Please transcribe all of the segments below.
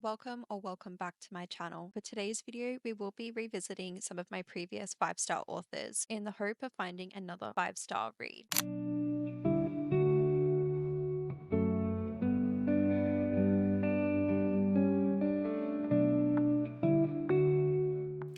Welcome or welcome back to my channel. For today's video, we will be revisiting some of my previous 5-star authors in the hope of finding another 5-star read.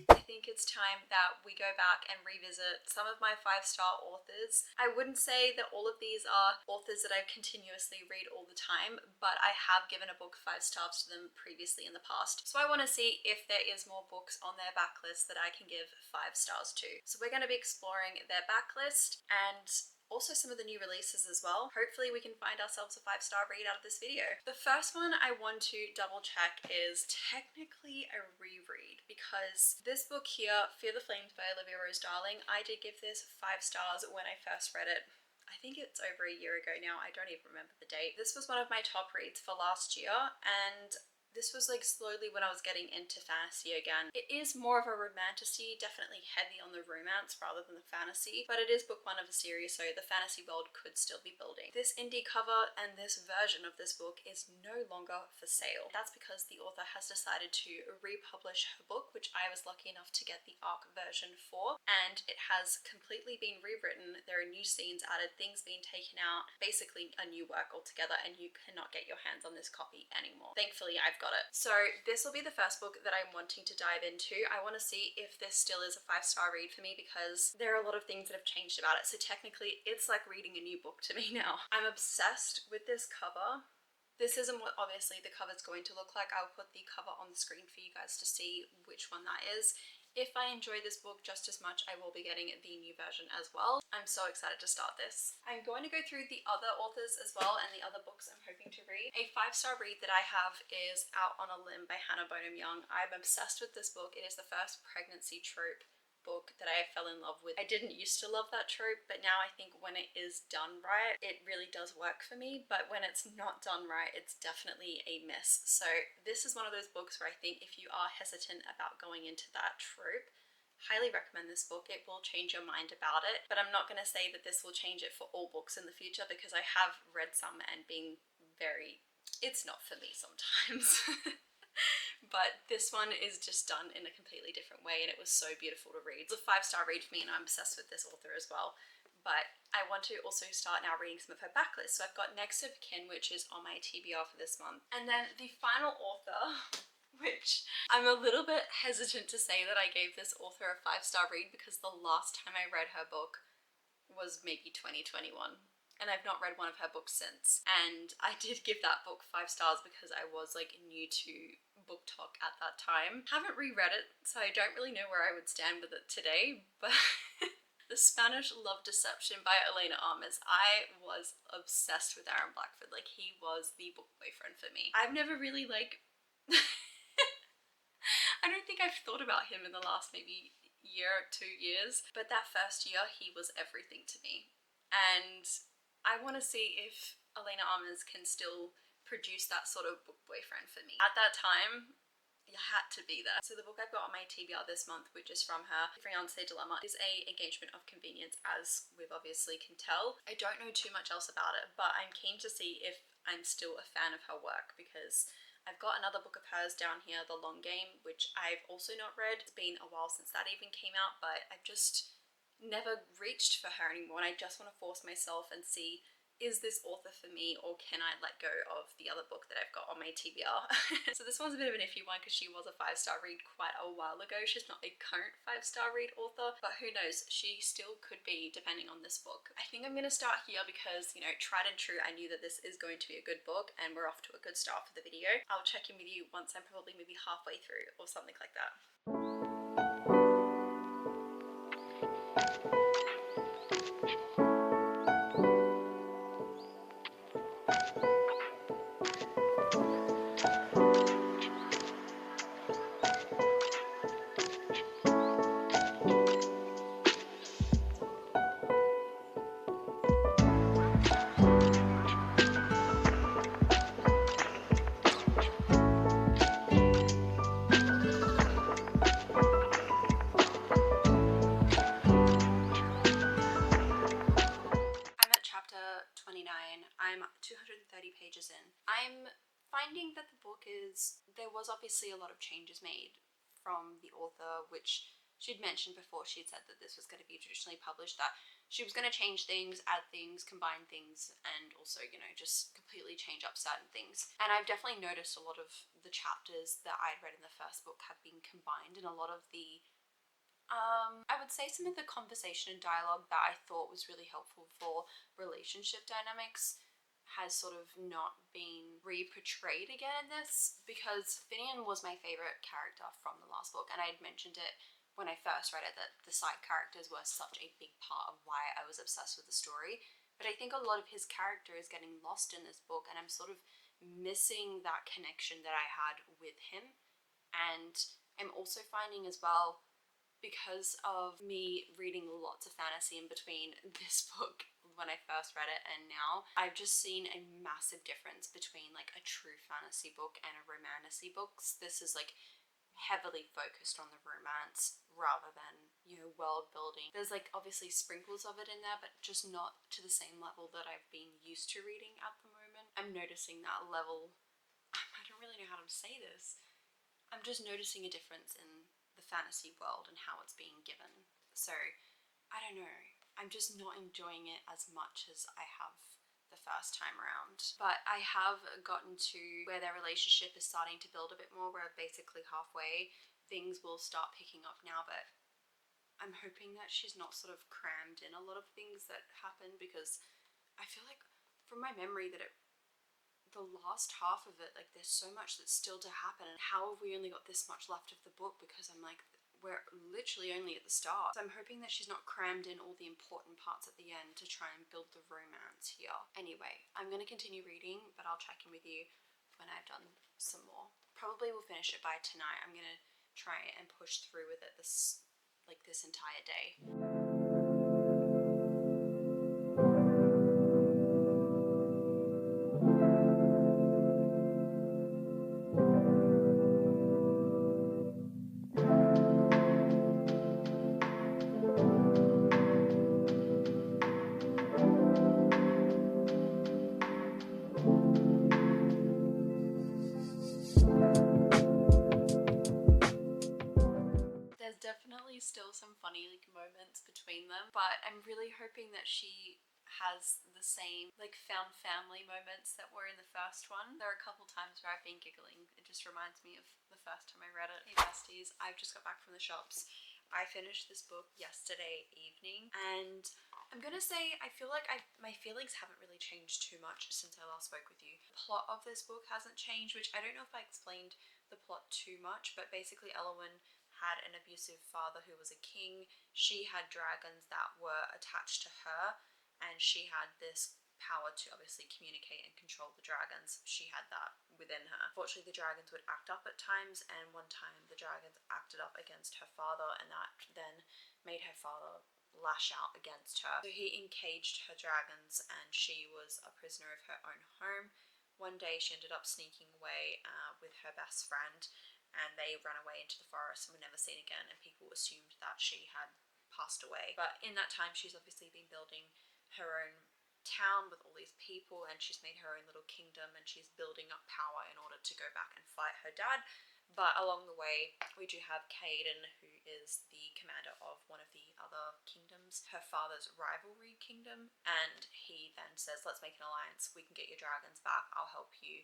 I think it's time that we go back and revisit some of my 5-star authors. I wouldn't say that all of these are authors that I continuously read all the time, but I have given a book 5 stars to them previously in the past. So I want to see if there is more books on their backlist that I can give 5 stars to. So we're going to be exploring their backlist and also some of the new releases as well. Hopefully we can find ourselves a 5-star read out of this video. The first one I want to double check is technically a reread, because this book here, Fear the Flames by Olivia Rose Darling, I did give this 5 stars when I first read it. I think it's over a year ago now, I don't even remember the date. This was one of my top reads for last year, and this was like slowly when I was getting into fantasy again. It is more of a romantasy, definitely heavy on the romance rather than the fantasy, but it is book 1 of a series, so the fantasy world could still be building. This indie cover and this version of this book is no longer for sale. That's because the author has decided to republish her book, which I was lucky enough to get the ARC version for, and it has completely been rewritten. There are new scenes added, things being taken out, basically a new work altogether, and you cannot get your hands on this copy anymore. Thankfully, I've got it. So this will be the first book that I'm wanting to dive into. I want to see if this still is a 5-star read for me, because there are a lot of things that have changed about it. So technically it's like reading a new book to me now. I'm obsessed with this cover. This isn't what obviously the cover's going to look like. I'll put the cover on the screen for you guys to see which one that is. If I enjoy this book just as much, I will be getting the new version as well. I'm so excited to start this. I'm going to go through the other authors as well and the other books I'm hoping to read. A 5-star read that I have is Out on a Limb by Hannah Bonham Young. I'm obsessed with this book. It is the first pregnancy trope book that I fell in love with. I didn't used to love that trope, but now I think when it is done right, it really does work for me. But when it's not done right, it's definitely a miss. So this is one of those books where I think if you are hesitant about going into that trope, highly recommend this book. It will change your mind about it, but I'm not going to say that this will change it for all books in the future, because I have read some and being very, it's not for me sometimes. But this one is just done in a completely different way, and it was so beautiful to read. It's a 5-star read for me, and I'm obsessed with this author as well. But I want to also start now reading some of her backlist. So I've got Next of Kin, which is on my TBR for this month. And then the final author, which I'm a little bit hesitant to say that I gave this author a 5-star read, because the last time I read her book was maybe 2021. And I've not read one of her books since. And I did give that book 5 stars because I was like new to book talk at that time. Haven't reread it, so I don't really know where I would stand with it today, but The Spanish Love Deception by Elena Armas. I was obsessed with Aaron Blackford. Like, he was the book boyfriend for me. I've never really like I don't think I've thought about him in the last maybe year or 2 years, but that first year he was everything to me. And I want to see if Elena Armas can still produce that sort of book boyfriend for me. At that time, you had to be there. So the book I've got on my TBR this month, which is from her, Fiance Dilemma, is a engagement of convenience, as we've obviously can tell. I don't know too much else about it, but I'm keen to see if I'm still a fan of her work, because I've got another book of hers down here, The Long Game, which I've also not read. It's been a while since that even came out, but I've just never reached for her anymore, and I just want to force myself and see, is this author for me, or can I let go of the other book that I've got on my TBR? So this one's a bit of an iffy one, because she was a 5-star read quite a while ago. She's not a current 5-star read author, but who knows, she still could be, depending on this book. I think I'm going to start here because, you know, tried and true, I knew that this is going to be a good book, and we're off to a good start for the video. I'll check in with you once I'm probably maybe halfway through or something like that. there was obviously a lot of changes made from the author, which she'd mentioned before. She'd said that this was going to be traditionally published, that she was going to change things, add things, combine things, and also, you know, just completely change up certain things. And I've definitely noticed a lot of the chapters that I'd read in the first book have been combined, and a lot of the I would say some of the conversation and dialogue that I thought was really helpful for relationship dynamics has sort of not been re-portrayed again in this, because Finian was my favourite character from the last book, and I had mentioned it when I first read it that the side characters were such a big part of why I was obsessed with the story. But I think a lot of his character is getting lost in this book, and I'm sort of missing that connection that I had with him. And I'm also finding as well, because of me reading lots of fantasy in between this book when I first read it and now, I've just seen a massive difference between like a true fantasy book and a romantasy book. This is like heavily focused on the romance rather than, you know, world building. There's like obviously sprinkles of it in there, but just not to the same level that I've been used to reading at the moment. I'm noticing that level. I don't really know how to say this. I'm just noticing a difference in the fantasy world and how it's being given. So I don't know, I'm just not enjoying it as much as I have the first time around. But I have gotten to where their relationship is starting to build a bit more. We're basically halfway. Things will start picking up now, but I'm hoping that she's not sort of crammed in a lot of things that happen, because I feel like from my memory that the last half of it, like there's so much that's still to happen, and how have we only got this much left of the book? Because I'm like, we're literally only at the start. So I'm hoping that she's not crammed in all the important parts at the end to try and build the romance here. Anyway, I'm going to continue reading, but I'll check in with you when I've done some more. Probably will finish it by tonight. I'm going to try and push through with it this entire day. Definitely still some funny moments between them, but I'm really hoping that she has the same like found family moments that were in the first one. There are a couple times where I've been giggling. It just reminds me of the first time I read it. Hey besties, I've just got back from the shops. I finished this book yesterday evening, and I'm gonna say I feel like my feelings haven't really changed too much since I last spoke with you. The plot of this book hasn't changed, which I don't know if I explained the plot too much, but basically Elowen had an abusive father who was a king. She had dragons that were attached to her, and she had this power to obviously communicate and control the dragons. She had that within her. Unfortunately, the dragons would act up at times, and one time the dragons acted up against her father, and that then made her father lash out against her. So he encaged her dragons, and she was a prisoner of her own home. One day she ended up sneaking away with her best friend, and they ran away into the forest and were never seen again, and people assumed that she had passed away. But in that time, she's obviously been building her own town with all these people, and she's made her own little kingdom, and she's building up power in order to go back and fight her dad. But along the way, we do have Caden, who is the commander of one of the other kingdoms, her father's rivalry kingdom, and he then says, let's make an alliance, we can get your dragons back, I'll help you.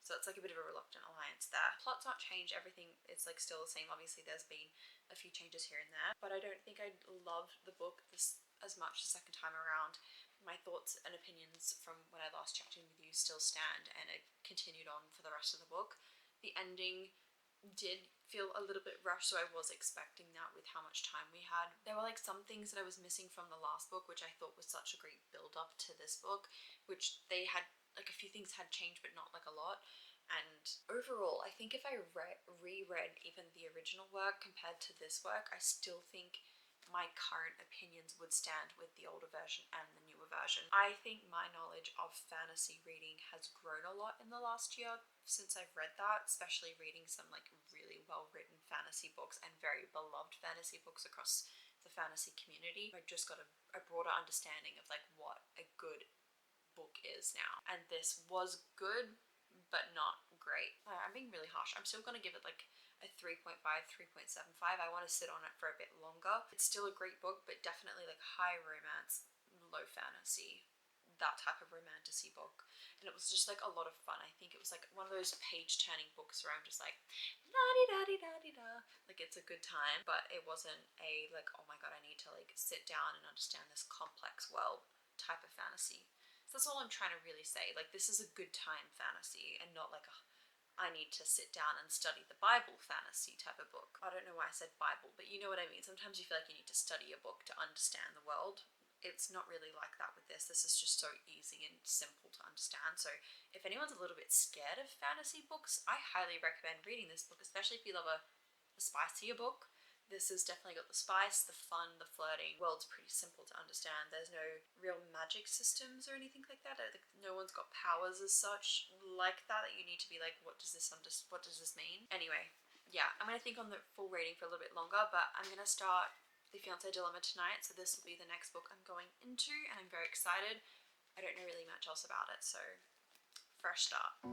So it's like a bit of a reluctant alliance there. Plot's not changed, everything is like still the same. Obviously there's been a few changes here and there, but I don't think I loved the book this as much the second time around. My thoughts and opinions from when I last checked in with you still stand, and it continued on for the rest of the book. The ending did feel a little bit rushed, so I was expecting that with how much time we had. There were like some things that I was missing from the last book, which I thought was such a great build up to this book, which they had like a few things had changed, but not like a lot. And overall, I think if I reread even the original work compared to this work, I still think my current opinions would stand with the older version and the newer version. I think my knowledge of fantasy reading has grown a lot in the last year since I've read that, especially reading some like really well written fantasy books and very beloved fantasy books across the fantasy community. I've just got a broader understanding of like what a good book is now, and this was good but not great. I'm being really harsh. I'm still gonna give it like a 3.5, 3.75. I want to sit on it for a bit longer. It's still a great book, but definitely like high romance, low fantasy, that type of romanticy book. And it was just like a lot of fun. I think it was like one of those page turning books where I'm just like la-di-da-di-da-di-da, like it's a good time, but it wasn't a like, oh my god, I need to like sit down and understand this complex world type of fantasy. So that's all I'm trying to really say. Like, this is a good time fantasy and not like a I need to sit down and study the Bible fantasy type of book. I don't know why I said Bible, but you know what I mean. Sometimes you feel like you need to study a book to understand the world. It's not really like that with this. This is just so easy and simple to understand. So if anyone's a little bit scared of fantasy books, I highly recommend reading this book, especially if you love a spicier book. This has definitely got the spice, the fun, the flirting. The world's pretty simple to understand. There's no real magic systems or anything like that. No one's got powers as such like that you need to be like, what does this mean? Anyway, yeah, I'm gonna think on the full reading for a little bit longer, but I'm gonna start The Fiance Dilemma tonight, so this will be the next book I'm going into, and I'm very excited. I don't know really much else about it, so fresh start.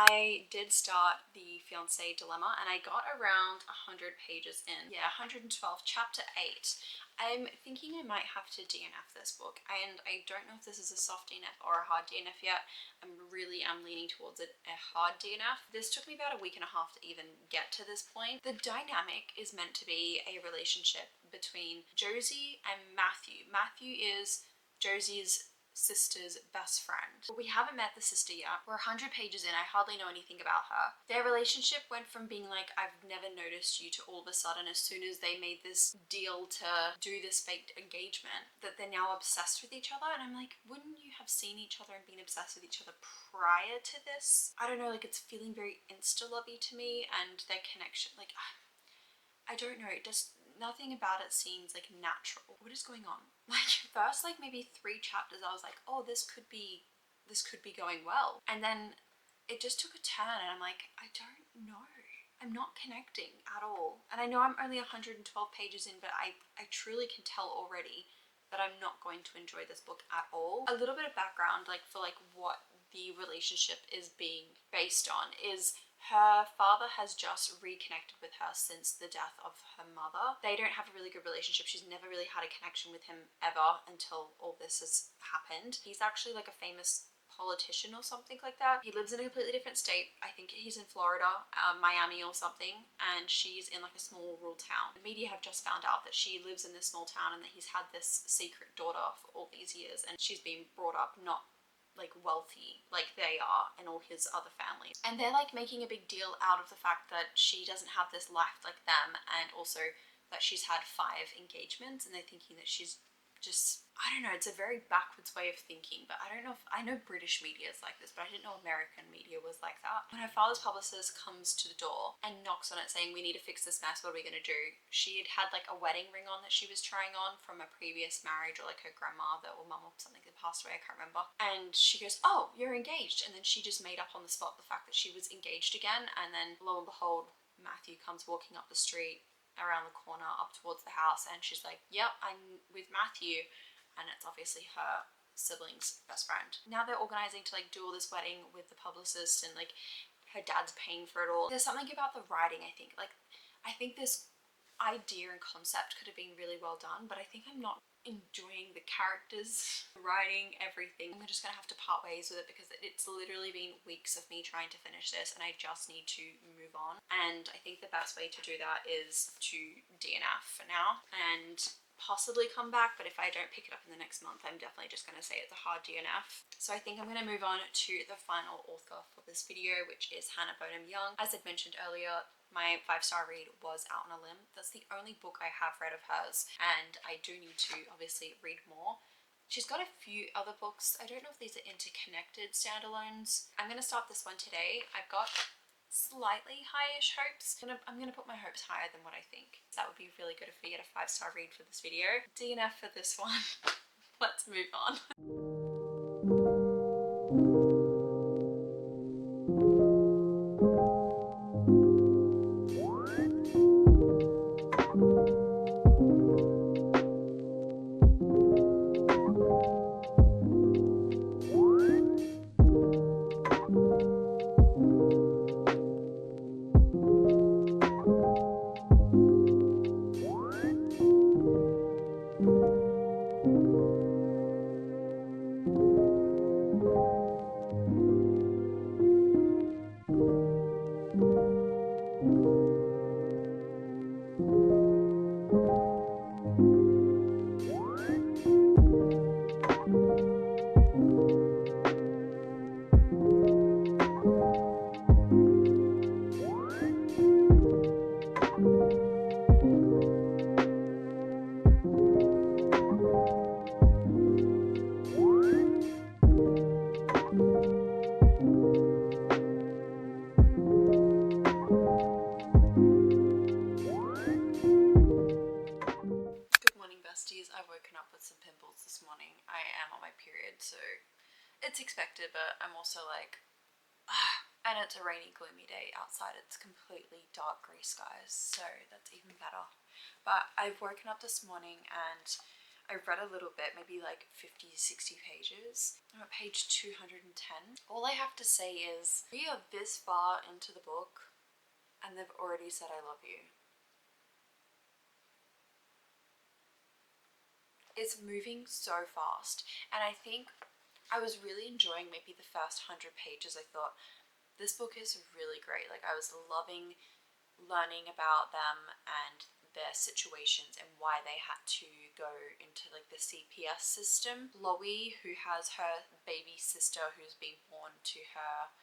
I did start The Fiance Dilemma and I got around 100 pages in. Yeah, 112, chapter 8. I'm thinking I might have to DNF this book, and I don't know if this is a soft DNF or a hard DNF yet. I really am leaning towards it, a hard DNF. This took me about a week and a half to even get to this point. The dynamic is meant to be a relationship between Josie and Matthew. Matthew is Josie's sister's best friend. But we haven't met the sister yet. We're 100 pages in. I hardly know anything about her. Their relationship went from being like, I've never noticed you, to all of a sudden, as soon as they made this deal to do this fake engagement, that they're now obsessed with each other. And I'm like, wouldn't you have seen each other and been obsessed with each other prior to this? I don't know, like it's feeling very insta-lovey to me, and their connection, like, I don't know, it just, nothing about it seems like natural. What is going on? Like, first like maybe 3 chapters I was like, oh, this could be going well, and then it just took a turn and I'm like, I don't know, I'm not connecting at all. And I know I'm only 112 pages in, but I truly can tell already that I'm not going to enjoy this book at all. A little bit of background, like for like what the relationship is being based on, is her father has just reconnected with her since the death of her mother. They don't have a really good relationship. She's never really had a connection with him ever until all this has happened. He's actually like a famous politician or something like that. He lives in a completely different state. I think he's in Florida, Miami or something, and she's in like a small rural town. The media have just found out that she lives in this small town and that he's had this secret daughter for all these years, and she's been brought up not like wealthy like they are and all his other families. And they're like making a big deal out of the fact that she doesn't have this life like them, and also that she's had 5 engagements, and they're thinking that she's just, I don't know, it's a very backwards way of thinking. But I don't know if, I know British media is like this, but I didn't know American media was like that. When her father's publicist comes to the door and knocks on it saying, we need to fix this mess, what are we gonna do? She had like a wedding ring on that she was trying on from a previous marriage, or like her grandmother or mum or something that passed away, I can't remember. And she goes, oh, you're engaged. And then she just made up on the spot the fact that she was engaged again. And then lo and behold, Matthew comes walking up the street around the corner up towards the house, and she's like, yep, I'm with Matthew, and it's obviously her sibling's best friend. Now they're organizing to like do all this wedding with the publicist, and like her dad's paying for it all. There's something about the writing, I think this idea and concept could have been really well done, but I think I'm not enjoying the characters, the writing, everything. I'm just gonna have to part ways with it because it's literally been weeks of me trying to finish this, and I just need to move on. And I think the best way to do that is to DNF for now and possibly come back, but if I don't pick it up in the next month, I'm definitely just going to say it's a hard DNF. So I think I'm going to move on to the final author for this video, which is Hannah Bonham Young. As I mentioned earlier, my 5-star read was Out on a Limb. That's the only book I have read of hers, and I do need to obviously read more. She's got a few other books. I don't know if these are interconnected standalones. I'm going to start this one today. I've got slightly high-ish hopes. I'm gonna put my hopes higher than what I think. That would be really good if we get a 5-star read for this video. DNF for this one. Let's move on. And it's a rainy, gloomy day outside. It's completely dark grey skies, so that's even better. But I've woken up this morning and I've read a little bit, maybe like 50, 60 pages. I'm at page 210. All I have to say is, we are this far into the book and they've already said I love you. It's moving so fast, and I think I was really enjoying maybe the first 100 pages. I thought, this book is really great. Like, I was loving learning about them and their situations and why they had to go into like the CPS system. Chloe, who has her baby sister who's been born to her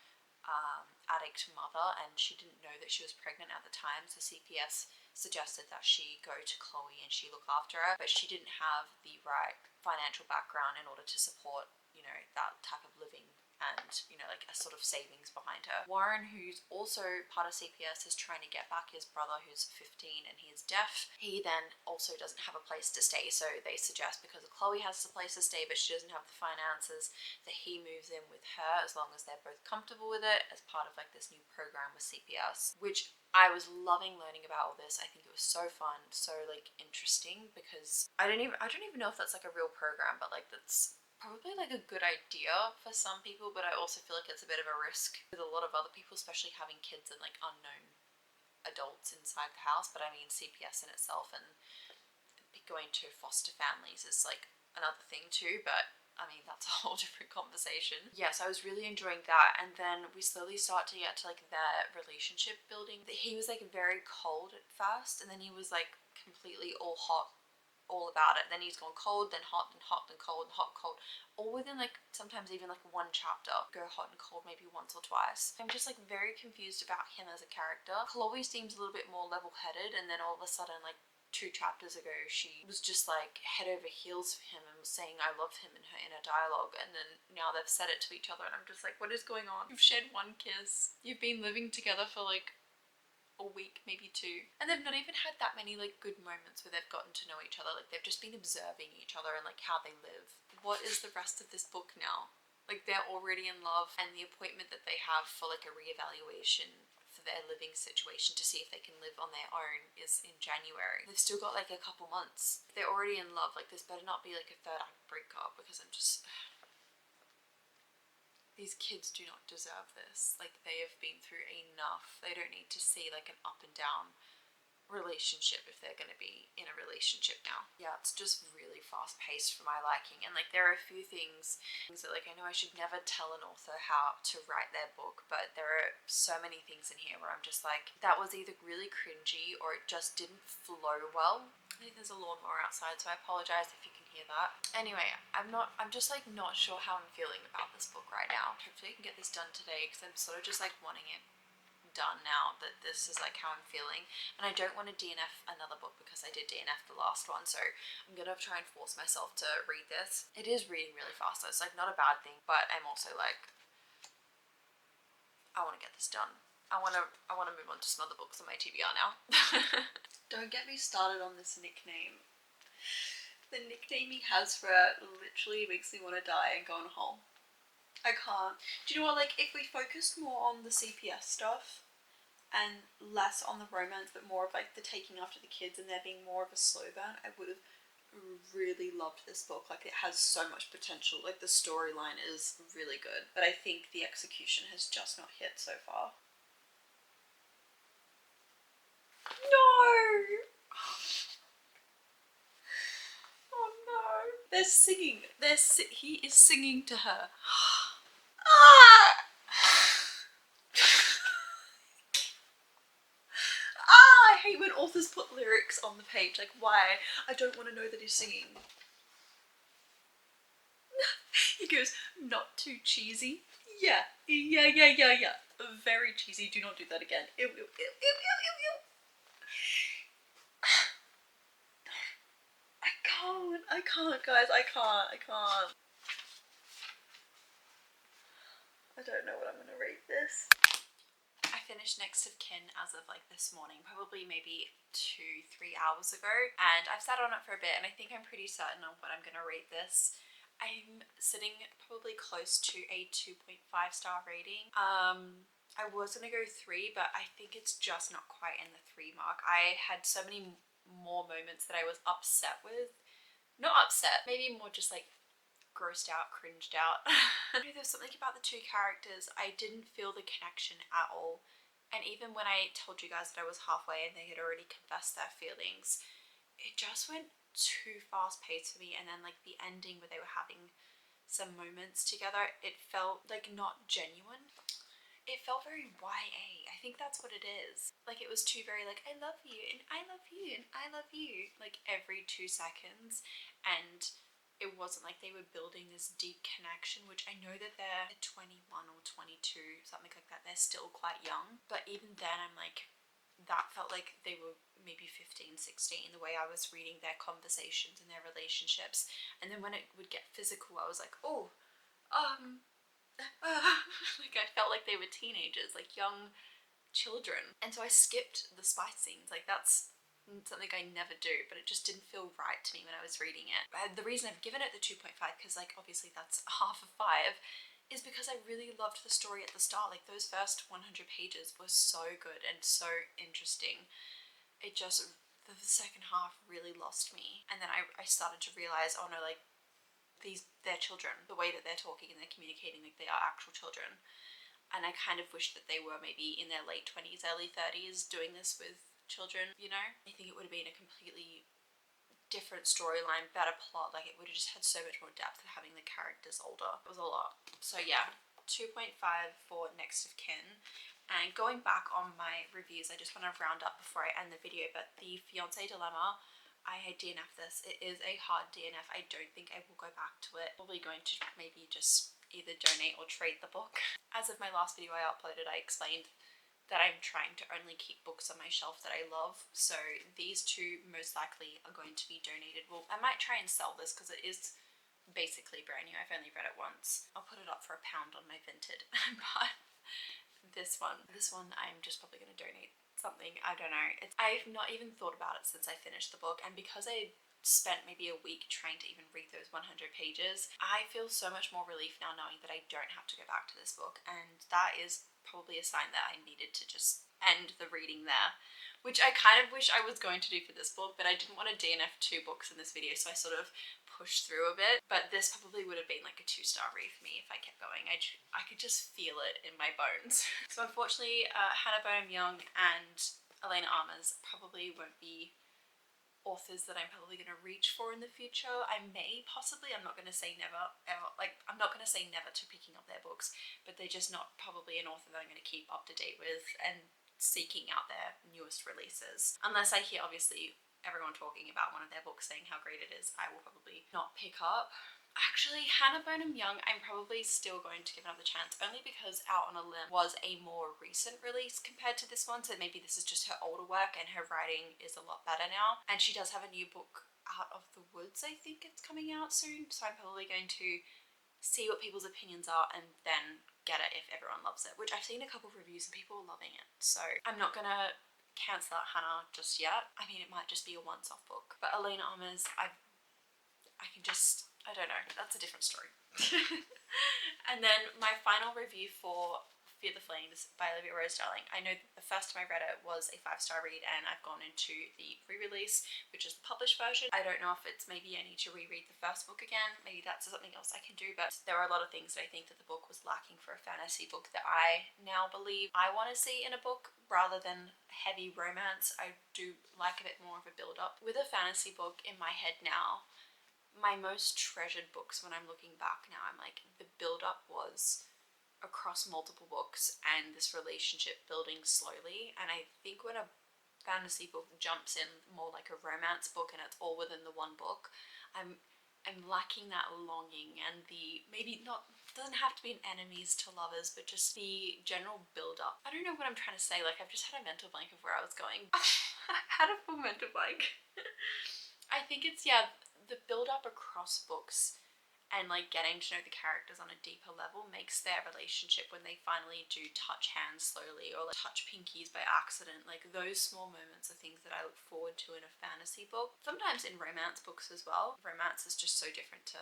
addict mother, and she didn't know that she was pregnant at the time, so CPS suggested that she go to Chloe and she look after her, but she didn't have the right financial background in order to support, you know, that type of living and, you know, like a sort of savings behind her. Warren, who's also part of CPS, is trying to get back his brother who's 15 and he is deaf. He then also doesn't have a place to stay, so they suggest, because Chloe has a place to stay but she doesn't have the finances, that he moves in with her as long as they're both comfortable with it, as part of like this new program with CPS, which I was loving learning about all this. I think it was so fun, so like interesting, because I don't even know if that's like a real program, but like that's probably like a good idea for some people, but I also feel like it's a bit of a risk with a lot of other people, especially having kids and like unknown adults inside the house. But I mean, CPS in itself and going to foster families is like another thing too, but I mean, that's a whole different conversation. Yes, I was really enjoying that, and then we slowly start to get to like their relationship building. He was like very cold at first, and then he was like completely all hot all about it. Then he's gone cold, then hot, then hot, then cold, hot, cold, all within like sometimes even like one chapter. Go hot and cold maybe once or twice. I'm just like very confused about him as a character. Chloe seems a little bit more level-headed, and then all of a sudden, like 2 chapters ago, she was just like head over heels for him and was saying I love him in her inner dialogue, and then now they've said it to each other, and I'm just like, what is going on? You've shared one kiss, you've been living together for like a week, maybe 2, and they've not even had that many like good moments where they've gotten to know each other. Like, they've just been observing each other and like how they live. What is the rest of this book now? Like, they're already in love, and the appointment that they have for like a reevaluation for their living situation to see if they can live on their own is in January. They've still got like a couple months. They're already in love. Like, this better not be like a 3rd act breakup, because I'm just these kids do not deserve this. Like, they have been through enough. They don't need to see like an up and down relationship if they're going to be in a relationship now. Yeah, it's just really fast paced for my liking, and like there are a few things that like I know I should never tell an author how to write their book, but there are so many things in here where I'm just like, that was either really cringy or it just didn't flow well. I think there's a lawnmower outside, so I apologize if you can hear that. Anyway, I'm just like not sure how I'm feeling about this book right now. Hopefully I can get this done today, because I'm sort of just like wanting it done now that this is like how I'm feeling, and I don't want to DNF another book because I did DNF the last one, so I'm gonna try and force myself to read this. It is reading really fast, so it's like not a bad thing, but I'm also like, I want to get this done. I want to move on to some other books on my TBR now. Don't get me started on this nickname. The nickname he has for it literally makes me want to die and go in a hole. I can't. Do you know what, like, if we focused more on the CPS stuff and less on the romance, but more of like the taking after the kids and there being more of a slow burn, I would have really loved this book. Like, it has so much potential. Like, the storyline is really good, but I think the execution has just not hit so far. No! Oh no! They're singing. He is singing to her. Ah! I hate when authors put lyrics on the page. Like, why? I don't want to know that he's singing. He goes, not too cheesy. Yeah. Very cheesy. Do not do that again. Ew, ew, ew, ew, ew, ew, ew. I can't, guys. I can't. I don't know what I'm gonna rate this. I finished Next of Kin as of like this morning, probably maybe 2-3 hours ago, and I've sat on it for a bit, and I think I'm pretty certain on what I'm gonna rate this. I'm sitting probably close to a 2.5 star rating. I was gonna go 3, but I think it's just not quite in the 3 mark. I had so many more moments that I was upset with. Not upset, maybe more just like grossed out, cringed out. There's something about the two characters, I didn't feel the connection at all. And even when I told you guys that I was halfway and they had already confessed their feelings, it just went too fast paced for me. And then like the ending where they were having some moments together, it felt like not genuine. It felt very YA. I think that's what it is. Like it was too very like, I love you and I love you and I love you, like every 2 seconds. And it wasn't like they were building this deep connection, which I know that they're 21 or 22, something like that. They're still quite young. But even then, I'm like, that felt like they were maybe 15, 16, the way I was reading their conversations and their relationships. And then when it would get physical, I was like, oh, like I felt like they were teenagers, like young children. And so I skipped the spice scenes. Like that's something I never do, but it just didn't feel right to me when I was reading it. The reason I've given it the 2.5, because like obviously that's half of 5, is because I really loved the story at the start. Like those first 100 pages were so good and so interesting. It just, the second half really lost me. And then I started to realize, oh no, like they're children. The way that they're talking and they're communicating, like they are actual children. And I kind of wish that they were maybe in their late 20s, early 30s doing this with children, you know? I think it would have been a completely different storyline, better plot. Like it would have just had so much more depth of having the characters older. It was a lot. So yeah, 2.5 for Next of Kin. And going back on my reviews, I just want to round up before I end the video, but the Fiance Dilemma, I had DNF this. It is a hard DNF. I don't think I will go back to it. Probably going to maybe just either donate or trade the book. As of my last video I uploaded, I explained that I'm trying to only keep books on my shelf that I love. So these two most likely are going to be donated. Well, I might try and sell this because it is basically brand new. I've only read it once. I'll put it up for £1 on my Vinted. But this one I'm just probably going to donate something. I don't know. I've not even thought about it since I finished the book, and because I spent maybe a week trying to even read those 100 pages, I feel so much more relief now knowing that I don't have to go back to this book, and that is probably a sign that I needed to just end the reading there, which I kind of wish I was going to do for this book, but I didn't want to DNF 2 books in this video, so I sort of pushed through a bit. But this probably would have been like a 2-star read for me if I kept going. I could just feel it in my bones. So unfortunately, Hannah Bonham Young and Elena Armas probably won't be authors that I'm probably going to reach for in the future. I may possibly, I'm not going to say never, ever, like I'm not going to say never to picking up their books, but they're just not probably an author that I'm going to keep up to date with and seeking out their newest releases. Unless I hear obviously everyone talking about one of their books saying how great it is, I will probably not pick up. Actually, Hannah Bonham Young, I'm probably still going to give another chance, only because Out on a Limb was a more recent release compared to this one, so maybe this is just her older work and her writing is a lot better now. And she does have a new book, Out of the Woods, I think it's coming out soon, so I'm probably going to see what people's opinions are and then get it if everyone loves it, which I've seen a couple of reviews and people are loving it, so I'm not gonna cancel out Hannah just yet. I mean, it might just be a once-off book, but Elena Armas, I can just, I don't know, that's a different story. And then my final review for Fear the Flames by Olivia Rose Darling. I know that the first time I read it was a 5-star read, and I've gone into the re-release, which is the published version. I don't know if it's maybe I need to reread the first book again. Maybe that's something else I can do, but there are a lot of things that I think that the book was lacking for a fantasy book that I now believe I want to see in a book rather than heavy romance. I do like a bit more of a build-up. With a fantasy book in my head now, my most treasured books when I'm looking back now, I'm like, the build-up was across multiple books and this relationship building slowly. And I think when a fantasy book jumps in more like a romance book and it's all within the one book, I'm lacking that longing and the, maybe not, doesn't have to be an enemies to lovers, but just the general build up. I don't know what I'm trying to say. Like, I've just had a mental blank of where I was going. I had a full mental blank. I think it's, yeah, the build up across books and like getting to know the characters on a deeper level makes their relationship, when they finally do touch hands slowly or like touch pinkies by accident, like those small moments are things that I look forward to in a fantasy book. Sometimes in romance books as well. Romance is just so different to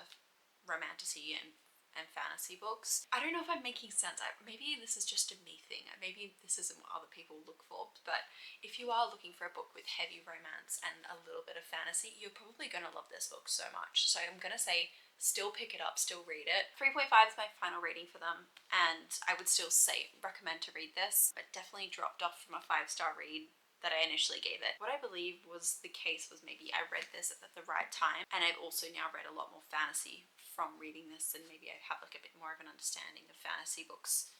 romantasy and and fantasy books. I don't know if I'm making sense. Maybe this is just a me thing. Maybe this isn't what other people look for. But if you are looking for a book with heavy romance and a little bit of fantasy, you're probably going to love this book so much. So I'm going to say still pick it up, still read it. 3.5 is my final rating for them, and I would still say recommend to read this, but definitely dropped off from a 5-star read that I initially gave it. What I believe was the case was maybe I read this at the right time, and I've also now read a lot more fantasy from reading this, and maybe I have like a bit more of an understanding of fantasy books,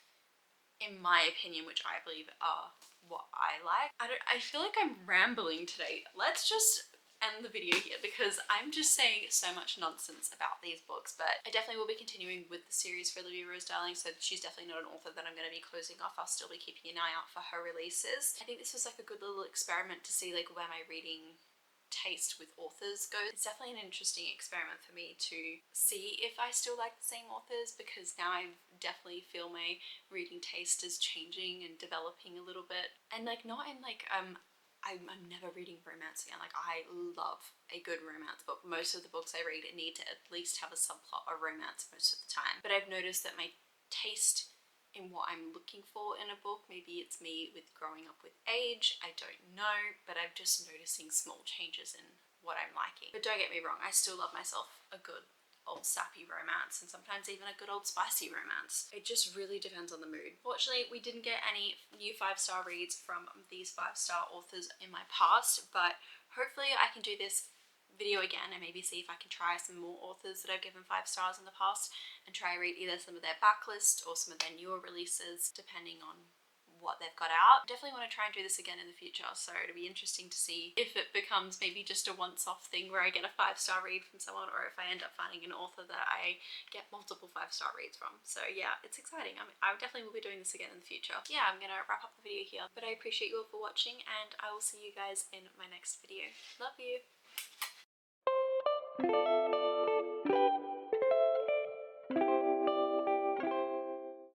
in my opinion, which I believe are what I like. I feel like I'm rambling today. Let's just end the video here because I'm just saying so much nonsense about these books, but I definitely will be continuing with the series for Olivia Rose Darling, so she's definitely not an author that I'm going to be closing off. I'll still be keeping an eye out for her releases. I think this was like a good little experiment to see like where my reading taste with authors goes. It's definitely an interesting experiment for me to see if I still like the same authors, because now I definitely feel my reading taste is changing and developing a little bit, and like not in like I'm never reading romance again. Like, I love a good romance book. Most of the books I read need to at least have a subplot of romance most of the time. But I've noticed that my taste in what I'm looking for in a book, maybe it's me with growing up with age, I don't know, but I'm just noticing small changes in what I'm liking. But don't get me wrong, I still love myself a good old sappy romance, and sometimes even a good old spicy romance. It just really depends on the mood. Fortunately, we didn't get any new 5-star reads from these 5-star authors in my past, but hopefully I can do this video again and maybe see if I can try some more authors that I've given 5 stars in the past and try read either some of their backlist or some of their newer releases, depending on what they've got out. I definitely want to try and do this again in the future, so it'll be interesting to see if it becomes maybe just a once-off thing where I get a 5-star read from someone, or if I end up finding an author that I get multiple 5-star reads from. So yeah, it's exciting. I definitely will be doing this again in the future. Yeah, I'm gonna wrap up the video here, but I appreciate you all for watching, and I will see you guys in my next video. Love you!